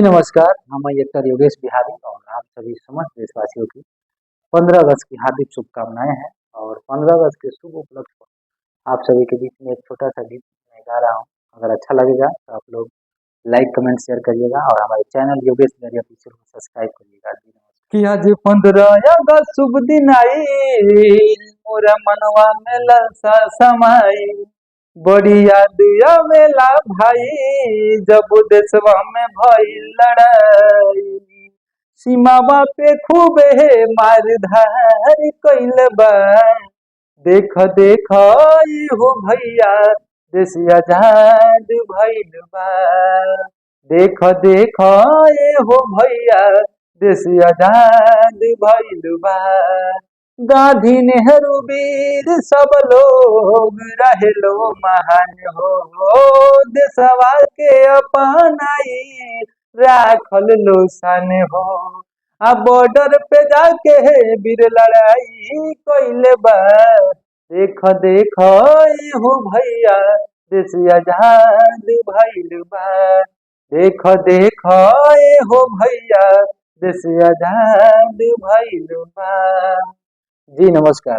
नमस्कार, हम एक्टर योगेश बिहारी और आप सभी समस्त देशवासियों की 15 अगस्त की हार्दिक शुभकामनाएं हैं। और 15 अगस्त के शुभ उपलक्ष्य पर आप सभी के बीच में एक छोटा सा गीत मैं गा रहा हूँ। अगर अच्छा लगेगा तो आप लोग लाइक कमेंट शेयर करिएगा और हमारे चैनल योगेश बिहारी ऑफिशियल को सब्सक्राइब करिएगा। जी नमस्कार। कि आज 15 अगस्त शुभ दिन आई, मोरा मनवा में ललसा समाई, बड़ी याद आवेला भाई जब देशवा में भइल लड़ाई, सीमावा पे खूब है मार धार कइल बा, देख देख ई हो भैया देश आजाद भइल बा, देख देख ए हो भैया देश आजाद भइल बा, गांधी नेहरू वीर सब लोग रहेलो महान हो, देशवा के अपनाई राखल लो सन हो, आ बॉर्डर पे जाके है वीर लड़ाई कइले बा, देख देख ए हो भैया देश आजाद भइल बा, देख देख ए हो भैया देश आजाद भइल बा। जी नमस्कार।